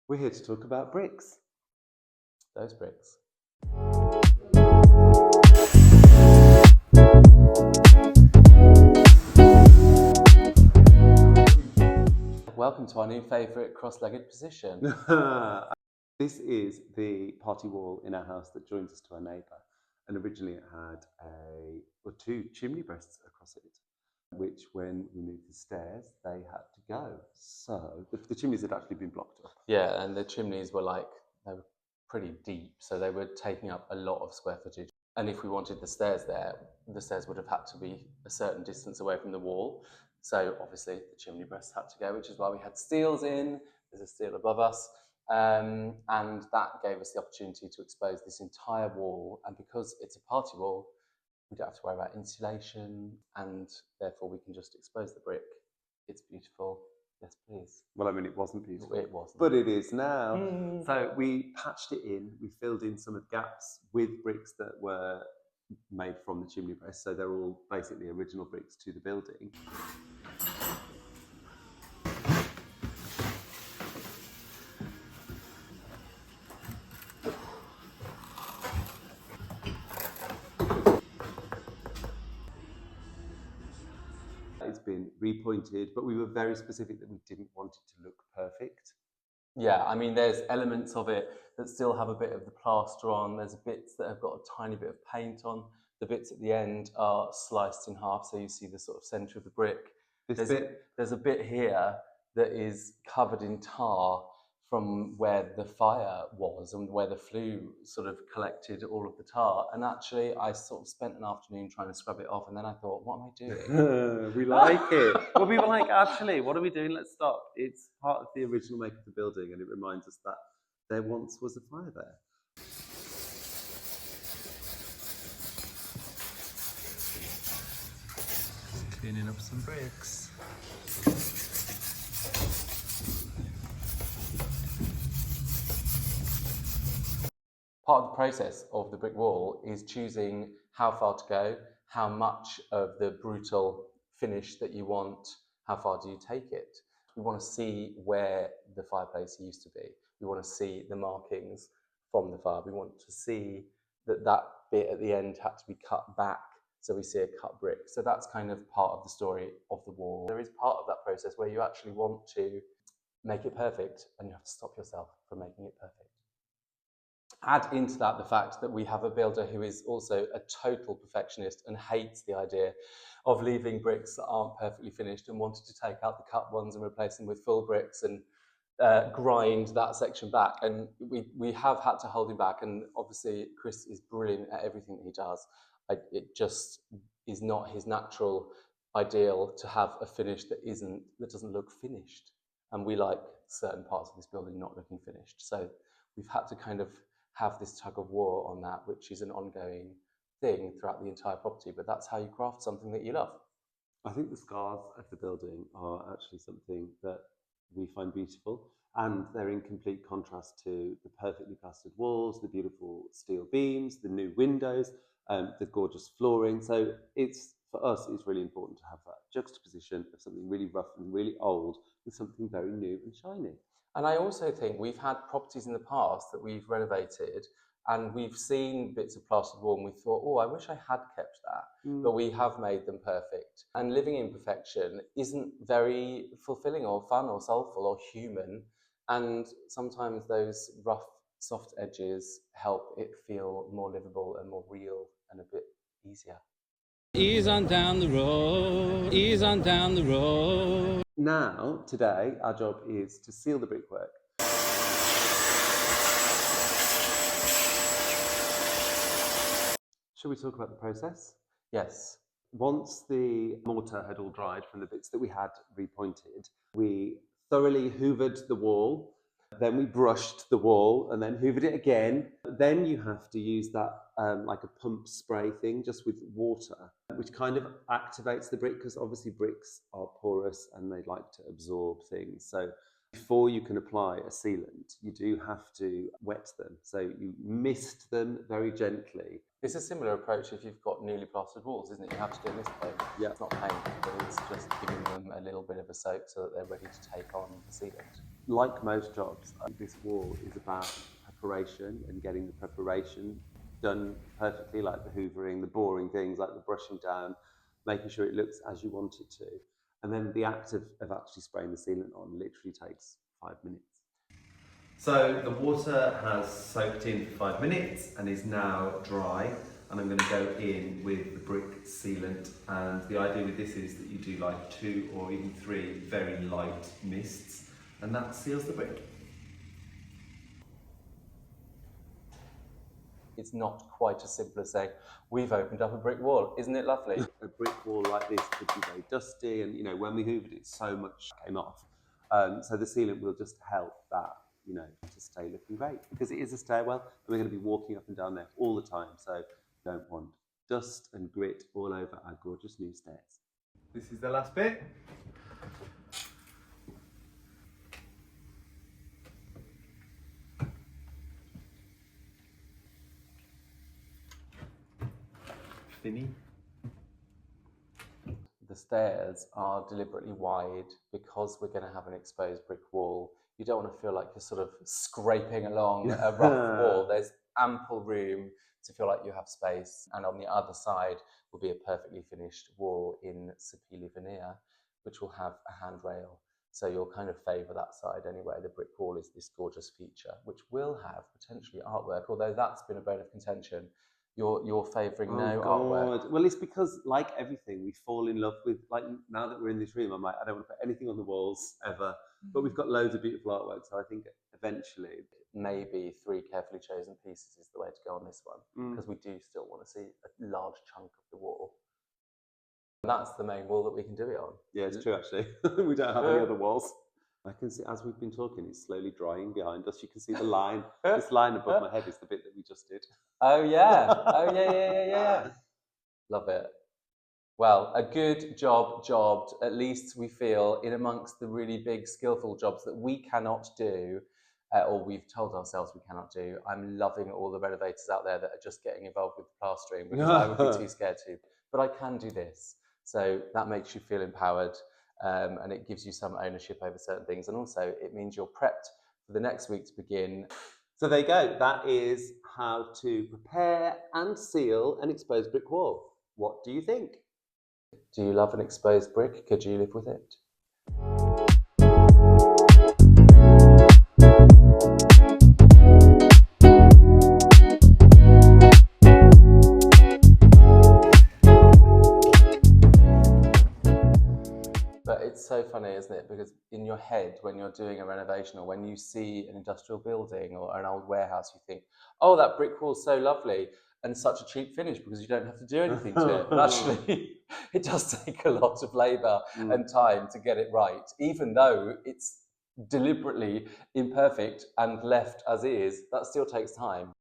We're here to talk about bricks. Those bricks. Welcome to our new favourite cross-legged position. This is the party wall in our house that joins us to our neighbour. And originally it had two chimney breasts across it, which when we moved the stairs, they had to go. So the chimneys had actually been blocked up. Yeah, and the chimneys were they were pretty deep, so they were taking up a lot of square footage. And if we wanted the stairs there, the stairs would have had to be a certain distance away from the wall. So obviously the chimney breasts had to go, which is why we had steels in. There's a steel above us. And that gave us the opportunity to expose this entire wall. And because it's a party wall, we don't have to worry about insulation, and therefore we can just expose the brick. It's beautiful. Yes, please. Well, I mean, it wasn't beautiful. It wasn't. But it is now. So we patched it in. We filled in some of the gaps with bricks that were made from the chimney breast. So they're all basically original bricks to the building. It's been repointed, but we were very specific that we didn't want it to look perfect. Yeah, I mean, there's elements of it that still have a bit of the plaster on. There's bits that have got a tiny bit of paint on. The bits at the end are sliced in half, so you see the sort of centre of the brick. There's a bit here that is covered in tar from where the fire was and where the flue sort of collected all of the tar. And actually, I sort of spent an afternoon trying to scrub it off, and then I thought, what am I doing? We like it. Well, we were like, actually, what are we doing? Let's stop. It's part of the original make of the building, and it reminds us that there once was a fire there. Cleaning up some bricks. Part of the process of the brick wall is choosing how far to go, how much of the brutal finish that you want, how far do you take it. We want to see where the fireplace used to be. We want to see the markings from the fire. We want to see that bit at the end had to be cut back, so we see a cut brick. So that's kind of part of the story of the wall. There is part of that process where you actually want to make it perfect, and you have to stop yourself from making it perfect. Add into that the fact that we have a builder who is also a total perfectionist and hates the idea of leaving bricks that aren't perfectly finished, and wanted to take out the cut ones and replace them with full bricks and grind that section back. And we have had to hold him back, and obviously Chris is brilliant at everything that he does. It just is not his natural ideal to have a finish that doesn't look finished, and we like certain parts of this building not looking finished. So we've had to kind of have this tug of war on that, which is an ongoing thing throughout the entire property, but that's how you craft something that you love. I think the scars of the building are actually something that we find beautiful, and they're in complete contrast to the perfectly plastered walls, the beautiful steel beams, the new windows, the gorgeous flooring. So for us, it's really important to have that juxtaposition of something really rough and really old with something very new and shiny. And I also think we've had properties in the past that we've renovated, and we've seen bits of plastered wall and we thought, oh, I wish I had kept that. But we have made them perfect. And living in perfection isn't very fulfilling or fun or soulful or human. And sometimes those rough, soft edges help it feel more livable and more real and a bit easier. Ease on down the road, ease on down the road. Now, today, our job is to seal the brickwork. Shall we talk about the process? Yes. Once the mortar had all dried from the bits that we had repointed, we thoroughly hoovered the wall, then we brushed the wall and then hoovered it again. Then you have to use that like a pump spray thing just with water, which kind of activates the brick, because obviously bricks are porous and they like to absorb things. So Before you can apply a sealant, you do have to wet them. So you mist them very gently. It's a similar approach if you've got newly plastered walls, isn't it? You have to do it this way. Yeah. It's not paint, but it's just giving them a little bit of a soak so that they're ready to take on the sealant. Like most jobs, this wall is about preparation and getting the preparation done perfectly, like the hoovering, the boring things, like the brushing down, making sure it looks as you want it to. And then the act of actually spraying the sealant on literally takes 5 minutes. So the water has soaked in for 5 minutes and is now dry. And I'm going to go in with the brick sealant. And the idea with this is that you do like 2 or even 3 very light mists, and that seals the brick. It's not quite as simple as saying, we've opened up a brick wall. Isn't it lovely? A brick wall like this could be very dusty, and when we hoovered it, so much came off. So the sealant will just help that, to stay looking great, because it is a stairwell, and we're going to be walking up and down there all the time. So you don't want dust and grit all over our gorgeous new stairs. This is the last bit. Finny. The stairs are deliberately wide because we're going to have an exposed brick wall. You don't want to feel like you're sort of scraping along a rough wall. There's ample room to feel like you have space. And on the other side will be a perfectly finished wall in Sapele veneer, which will have a handrail. So you'll kind of favour that side anyway. The brick wall is this gorgeous feature, which will have potentially artwork, although that's been a bone of contention. You're favouring no artwork. Well, it's because, like everything, we fall in love with, like, now that we're in this room, I'm like, I don't want to put anything on the walls ever. But we've got loads of beautiful artwork, so I think eventually... Maybe 3 carefully chosen pieces is the way to go on this one, because we do still want to see a large chunk of the wall. And that's the main wall that we can do it on. Yeah, it's true, actually. We don't have any other walls. I can see, as we've been talking, it's slowly drying behind us. You can see the line. This line above my head is the bit that we just did. Oh, yeah. Oh, yeah. Love it. Well, a good job jobbed, at least we feel, in amongst the really big, skillful jobs that we cannot do, or we've told ourselves we cannot do. I'm loving all the renovators out there that are just getting involved with the plastering, because I would be too scared to. But I can do this. So that makes you feel empowered. And it gives you some ownership over certain things. And also it means you're prepped for the next week to begin. So there you go. That is how to prepare and seal an exposed brick wall. What do you think? Do you love an exposed brick? Could you live with it? But it's so funny, isn't it? Because in your head, when you're doing a renovation or when you see an industrial building or an old warehouse, you think, oh, that brick wall's so lovely and such a cheap finish because you don't have to do anything to it. But actually, it does take a lot of labour and time to get it right, even though it's deliberately imperfect and left as is. That still takes time.